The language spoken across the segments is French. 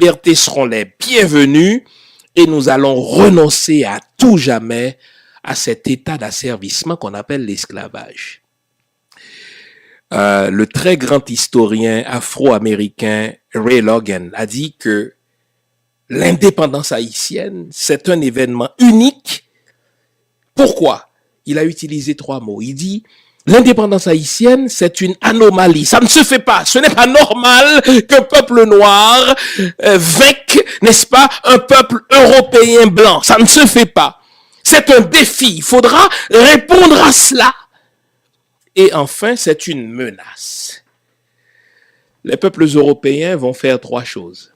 libertés seront les bienvenues et nous allons renoncer à tout jamais à cet état d'asservissement qu'on appelle l'esclavage. Le très grand historien afro-américain Ray Logan a dit que l'indépendance haïtienne, c'est un événement unique. Pourquoi? Il a utilisé 3 mots. Il dit, l'indépendance haïtienne, c'est une anomalie. Ça ne se fait pas. Ce n'est pas normal qu'un peuple noir vainque, n'est-ce pas, un peuple européen blanc. Ça ne se fait pas. C'est un défi. Il faudra répondre à cela. Et enfin, c'est une menace. Les peuples européens vont faire 3 choses.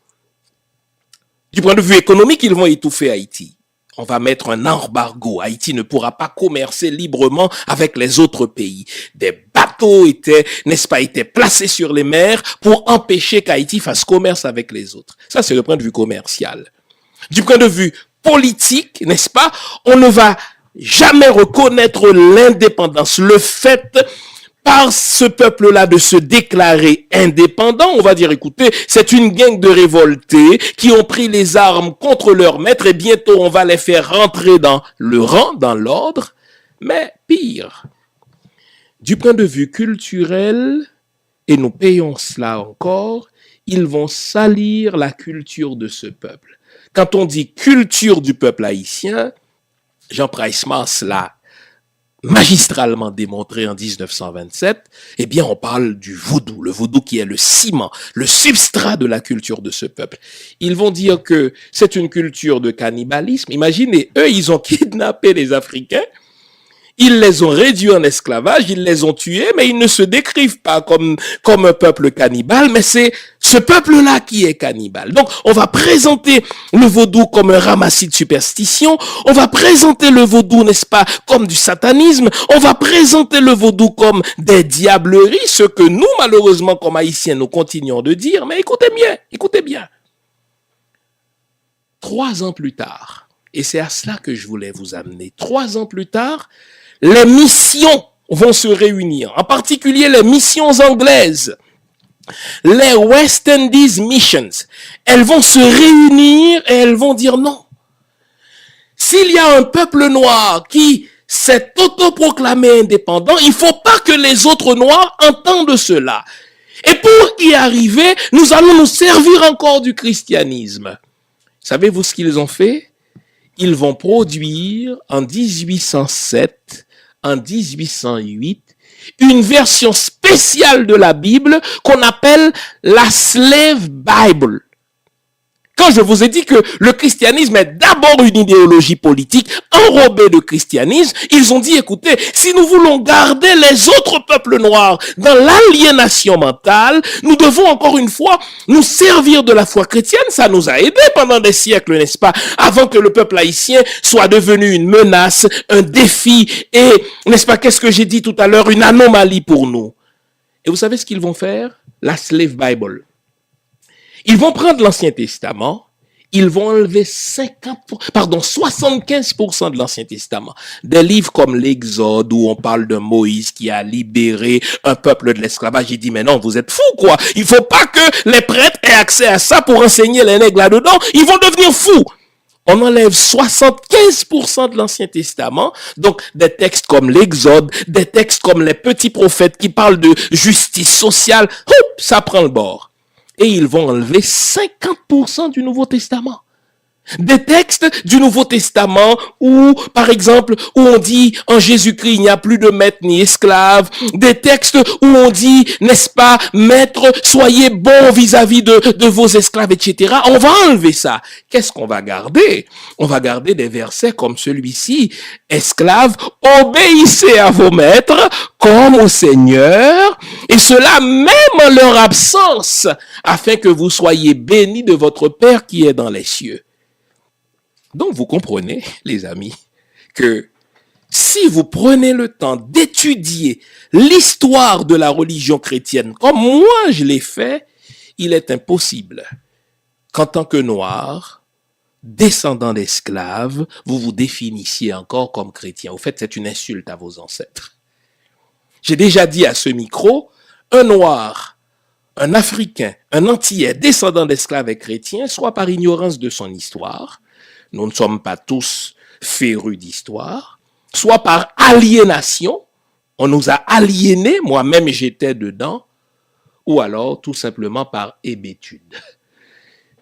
Du point de vue économique, ils vont étouffer Haïti. On va mettre un embargo. Haïti ne pourra pas commercer librement avec les autres pays. Des bateaux étaient placés sur les mers pour empêcher qu'Haïti fasse commerce avec les autres. Ça, c'est le point de vue commercial. Du point de vue politique, n'est-ce pas, on ne va jamais reconnaître l'indépendance. Le fait par ce peuple-là de se déclarer indépendant, on va dire, écoutez, c'est une gang de révoltés qui ont pris les armes contre leur maître et bientôt on va les faire rentrer dans le rang, dans l'ordre. Mais pire, du point de vue culturel, et nous payons cela encore, ils vont salir la culture de ce peuple. Quand on dit culture du peuple haïtien, Jean Price-Mars l'a magistralement démontré en 1927, eh bien, on parle du vaudou. Le vaudou qui est le ciment, le substrat de la culture de ce peuple. Ils vont dire que c'est une culture de cannibalisme. Imaginez, eux, ils ont kidnappé les Africains, ils les ont réduits en esclavage, ils les ont tués, mais ils ne se décrivent pas comme un peuple cannibale, mais c'est ce peuple-là qui est cannibale. Donc, on va présenter le vaudou comme un ramassis de superstition, on va présenter le vaudou, n'est-ce pas, comme du satanisme, on va présenter le vaudou comme des diableries, ce que nous, malheureusement, comme Haïtiens, nous continuons de dire, mais écoutez bien. 3 ans plus tard, et c'est à cela que je voulais vous amener, 3 ans plus tard, les missions vont se réunir, en particulier les missions anglaises, les West Indies Missions. Elles vont se réunir et elles vont dire non. S'il y a un peuple noir qui s'est autoproclamé indépendant, il ne faut pas que les autres noirs entendent cela. Et pour y arriver, nous allons nous servir encore du christianisme. Savez-vous ce qu'ils ont fait? Ils vont produire en 1807, en 1808, une version spéciale de la Bible qu'on appelle la Slave Bible. Quand je vous ai dit que le christianisme est d'abord une idéologie politique enrobée de christianisme, ils ont dit, écoutez, si nous voulons garder les autres peuples noirs dans l'aliénation mentale, nous devons encore une fois nous servir de la foi chrétienne. Ça nous a aidés pendant des siècles, n'est-ce pas, avant que le peuple haïtien soit devenu une menace, un défi et, n'est-ce pas, qu'est-ce que j'ai dit tout à l'heure, une anomalie pour nous. Et vous savez ce qu'ils vont faire? La Slave Bible. Ils vont prendre l'Ancien Testament, ils vont enlever 75% de l'Ancien Testament. Des livres comme l'Exode, où on parle de Moïse qui a libéré un peuple de l'esclavage. Il dit, mais non, vous êtes fous, quoi. Il faut pas que les prêtres aient accès à ça pour enseigner les nègres là-dedans. Ils vont devenir fous. On enlève 75% de l'Ancien Testament, donc des textes comme l'Exode, des textes comme les petits prophètes qui parlent de justice sociale, ça prend le bord. Et ils vont enlever 50% du Nouveau Testament. Des textes du Nouveau Testament où, par exemple, où on dit en Jésus-Christ, il n'y a plus de maître ni esclave. Des textes où on dit, n'est-ce pas, maître, soyez bons vis-à-vis de vos esclaves, etc. On va enlever ça. Qu'est-ce qu'on va garder? On va garder des versets comme celui-ci. Esclaves, obéissez à vos maîtres comme au Seigneur, et cela même en leur absence, afin que vous soyez bénis de votre Père qui est dans les cieux. Donc, vous comprenez, les amis, que si vous prenez le temps d'étudier l'histoire de la religion chrétienne, comme moi je l'ai fait, il est impossible qu'en tant que noir, descendant d'esclaves, vous vous définissiez encore comme chrétien. Au fait, c'est une insulte à vos ancêtres. J'ai déjà dit à ce micro, un noir un Africain, un Antillais descendant d'esclaves et chrétiens, soit par ignorance de son histoire, nous ne sommes pas tous férus d'histoire, soit par aliénation, on nous a aliénés, moi-même j'étais dedans, ou alors tout simplement par hébétude.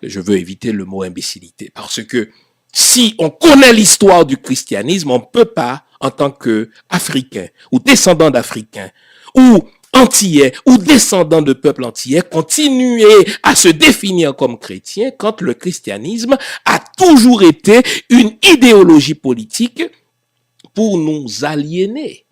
Je veux éviter le mot imbécilité, parce que si on connaît l'histoire du christianisme, on ne peut pas, en tant qu'Africain, ou descendant d'Africains, ou Antillais, ou descendant de peuples antillais, continuer à se définir comme chrétien quand le christianisme a toujours été une idéologie politique pour nous aliéner.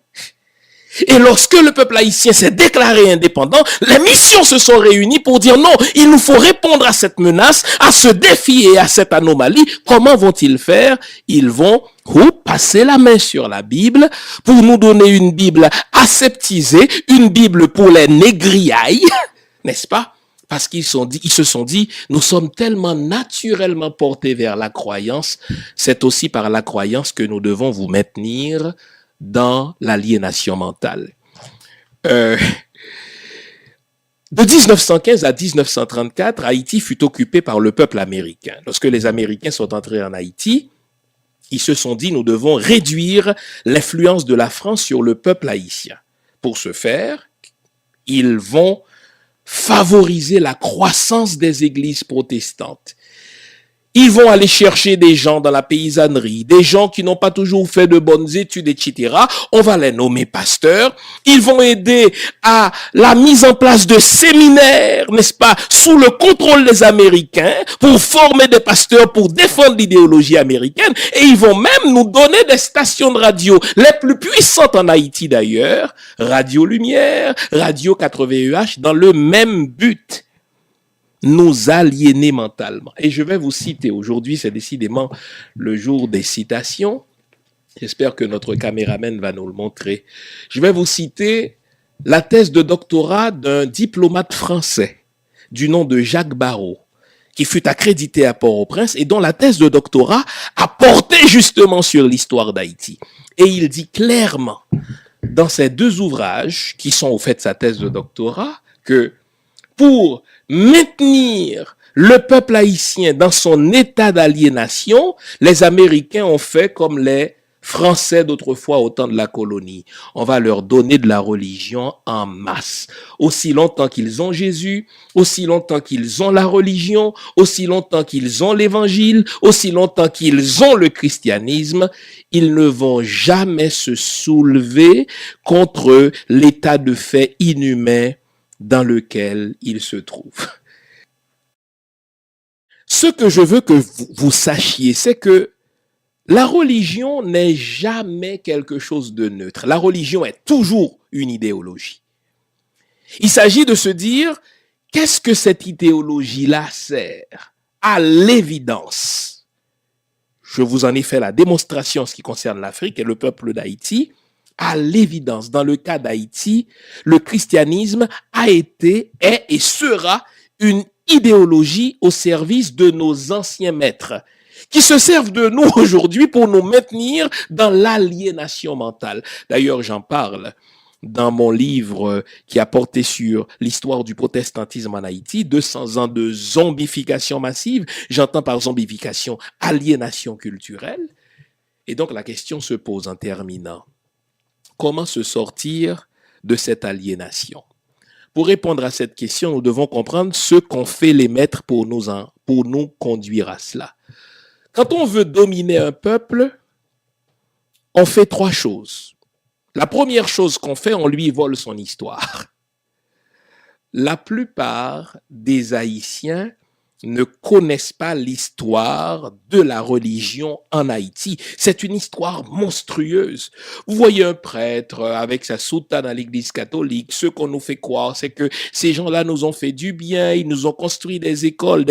Et lorsque le peuple haïtien s'est déclaré indépendant, les missions se sont réunies pour dire non, il nous faut répondre à cette menace, à ce défi et à cette anomalie. Comment vont-ils faire? Ils vont passer la main sur la Bible pour nous donner une Bible aseptisée, une Bible pour les négriailles, n'est-ce pas? Parce qu'ils se sont dit, nous sommes tellement naturellement portés vers la croyance, c'est aussi par la croyance que nous devons vous maintenir dans l'aliénation mentale. De 1915 à 1934, Haïti fut occupé par le peuple américain. Lorsque les Américains sont entrés en Haïti, ils se sont dit, nous devons réduire l'influence de la France sur le peuple haïtien. Pour ce faire, ils vont favoriser la croissance des églises protestantes. Ils vont aller chercher des gens dans la paysannerie, des gens qui n'ont pas toujours fait de bonnes études, etc. On va les nommer pasteurs. Ils vont aider à la mise en place de séminaires, n'est-ce pas, sous le contrôle des Américains pour former des pasteurs pour défendre l'idéologie américaine. Et ils vont même nous donner des stations de radio, les plus puissantes en Haïti d'ailleurs, Radio Lumière, Radio 80EH, dans le même but. Nous aliéner mentalement. Et je vais vous citer, aujourd'hui c'est décidément le jour des citations, j'espère que notre caméraman va nous le montrer. Je vais vous citer la thèse de doctorat d'un diplomate français du nom de Jacques Barrot, qui fut accrédité à Port-au-Prince et dont la thèse de doctorat a porté justement sur l'histoire d'Haïti. Et il dit clairement dans ces deux ouvrages, qui sont au fait sa thèse de doctorat, que pour maintenir le peuple haïtien dans son état d'aliénation, les Américains ont fait comme les Français d'autrefois au temps de la colonie. On va leur donner de la religion en masse. Aussi longtemps qu'ils ont Jésus, aussi longtemps qu'ils ont la religion, aussi longtemps qu'ils ont l'évangile, aussi longtemps qu'ils ont le christianisme, ils ne vont jamais se soulever contre l'état de fait inhumain dans lequel il se trouve. Ce que je veux que vous sachiez, c'est que la religion n'est jamais quelque chose de neutre. La religion est toujours une idéologie. Il s'agit de se dire, qu'est-ce que cette idéologie-là sert? À l'évidence, je vous en ai fait la démonstration en ce qui concerne l'Afrique et le peuple d'Haïti. À l'évidence, dans le cas d'Haïti, le christianisme a été, est et sera une idéologie au service de nos anciens maîtres, qui se servent de nous aujourd'hui pour nous maintenir dans l'aliénation mentale. D'ailleurs, j'en parle dans mon livre qui a porté sur l'histoire du protestantisme en Haïti, 200 ans de zombification massive. J'entends par zombification aliénation culturelle. Et donc la question se pose en terminant. Comment se sortir de cette aliénation? Pour répondre à cette question, nous devons comprendre ce qu'ont fait les maîtres pour nous conduire à cela. Quand on veut dominer un peuple, on fait trois choses. La première chose qu'on fait, on lui vole son histoire. La plupart des Haïtiens ne connaissent pas l'histoire de la religion en Haïti. C'est une histoire monstrueuse. Vous voyez un prêtre avec sa soutane à l'église catholique. Ce qu'on nous fait croire, c'est que ces gens-là nous ont fait du bien. Ils nous ont construit des écoles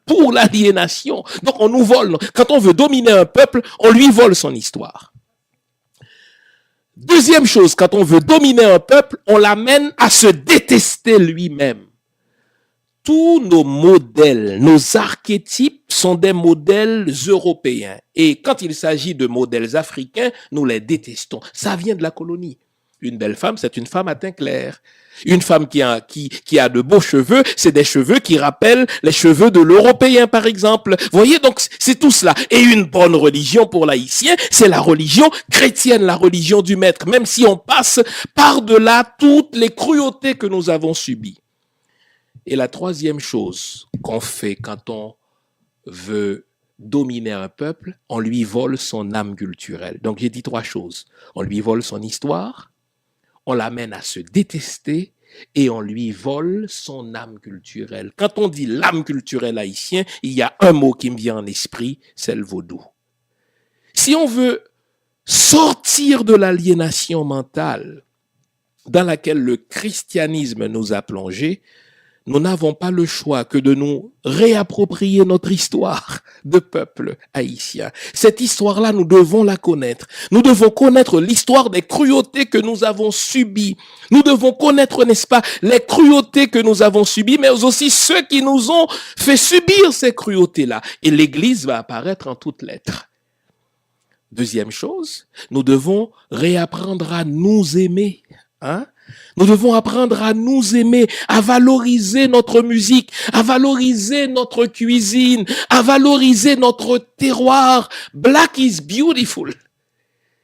pour l'aliénation. Donc on nous vole. Quand on veut dominer un peuple, on lui vole son histoire. Deuxième chose, quand on veut dominer un peuple, on l'amène à se détester lui-même. Tous nos modèles, nos archétypes sont des modèles européens. Et quand il s'agit de modèles africains, nous les détestons. Ça vient de la colonie. Une belle femme, c'est une femme à teint clair. Une femme qui a de beaux cheveux, c'est des cheveux qui rappellent les cheveux de l'Européen, par exemple. Vous voyez, donc c'est tout cela. Et une bonne religion pour l'haïtien, c'est la religion chrétienne, la religion du maître, même si on passe par-delà toutes les cruautés que nous avons subies. Et la troisième chose qu'on fait quand on veut dominer un peuple, on lui vole son âme culturelle. Donc j'ai dit trois choses. On lui vole son histoire, on l'amène à se détester et on lui vole son âme culturelle. Quand on dit l'âme culturelle haïtienne, il y a un mot qui me vient en esprit, c'est le vaudou. Si on veut sortir de l'aliénation mentale dans laquelle le christianisme nous a plongés, nous n'avons pas le choix que de nous réapproprier notre histoire de peuple haïtien. Cette histoire-là, nous devons la connaître. Nous devons connaître l'histoire des cruautés que nous avons subies. Nous devons connaître, n'est-ce pas, les cruautés que nous avons subies, mais aussi ceux qui nous ont fait subir ces cruautés-là. Et l'Église va apparaître en toutes lettres. Deuxième chose, nous devons réapprendre à nous aimer. Nous devons apprendre à nous aimer, à valoriser notre musique, à valoriser notre cuisine, à valoriser notre terroir. Black is beautiful.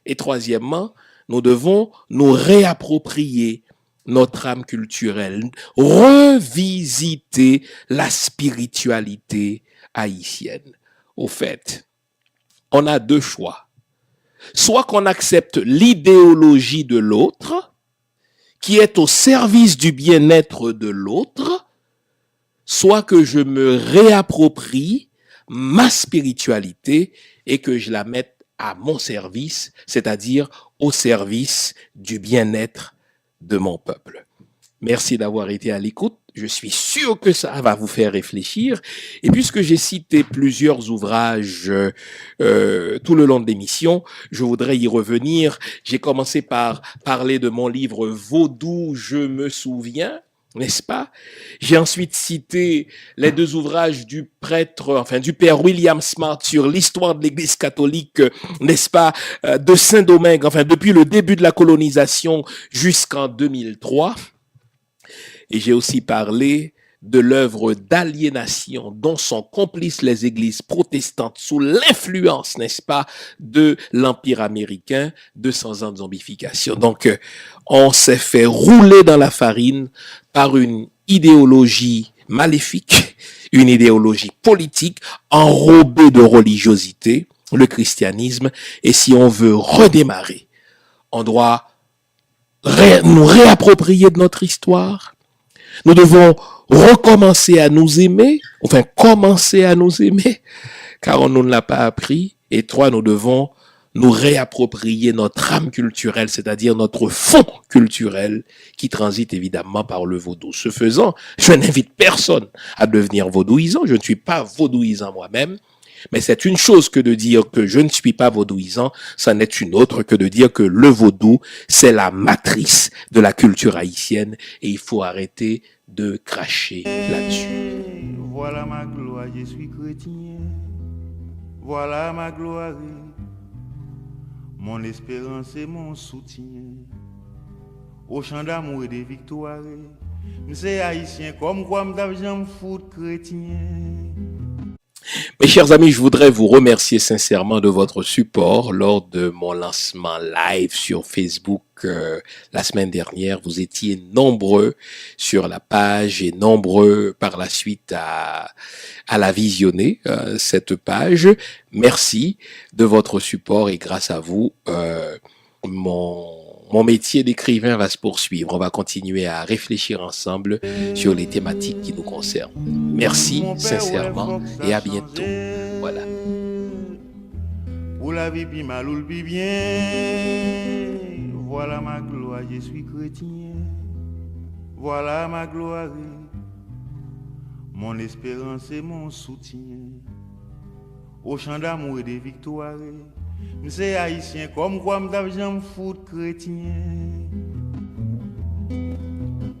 Et troisièmement, nous devons nous réapproprier notre âme culturelle, revisiter la spiritualité haïtienne. Au fait, on a deux choix. Soit qu'on accepte l'idéologie de l'autre, qui est au service du bien-être de l'autre, soit que je me réapproprie ma spiritualité et que je la mette à mon service, c'est-à-dire au service du bien-être de mon peuple. Merci d'avoir été à l'écoute. Je suis sûr que ça va vous faire réfléchir. Et puisque j'ai cité plusieurs ouvrages tout le long de l'émission, je voudrais y revenir. J'ai commencé par parler de mon livre Vaudou, je me souviens, n'est-ce pas? J'ai ensuite cité les deux ouvrages du du père William Smart sur l'histoire de l'Église catholique, n'est-ce pas, de Saint-Domingue, depuis le début de la colonisation jusqu'en 2003. Et j'ai aussi parlé de l'œuvre d'aliénation dont sont complices les églises protestantes sous l'influence, n'est-ce pas, de l'Empire américain, 200 ans de zombification. Donc, on s'est fait rouler dans la farine par une idéologie maléfique, une idéologie politique enrobée de religiosité, le christianisme. Et si on veut redémarrer, on doit nous réapproprier de notre histoire. Nous devons recommencer à nous aimer, commencer à nous aimer, car on ne l'a pas appris. Et trois, nous devons nous réapproprier notre âme culturelle, c'est-à-dire notre fond culturel qui transite évidemment par le vaudou. Ce faisant, je n'invite personne à devenir vaudouisant. Je ne suis pas vaudouisant moi-même. Mais c'est une chose que de dire que je ne suis pas vaudouisant, ça n'est une autre que de dire que le vaudou, c'est la matrice de la culture haïtienne et il faut arrêter de cracher là-dessus. Voilà ma gloire, je suis chrétien. Voilà ma gloire, mon espérance et mon soutien. Au champ d'amour et de victoire, c'est haïtien comme quoi m'd'argent foot chrétien. Mes chers amis, je voudrais vous remercier sincèrement de votre support lors de mon lancement live sur Facebook la semaine dernière. Vous étiez nombreux sur la page et nombreux par la suite à la visionner, cette page. Merci de votre support et grâce à vous, mon métier d'écrivain va se poursuivre. On va continuer à réfléchir ensemble sur les thématiques qui nous concernent. Merci sincèrement et à bientôt. Voilà. Pour la vie puis mal ou le bien. Voilà ma gloire, je suis chrétien. Voilà ma gloire, mon espérance et mon soutien. Au champ d'amour et de victoire, c'est haïtien comme quoi m'd'argent foot chrétien.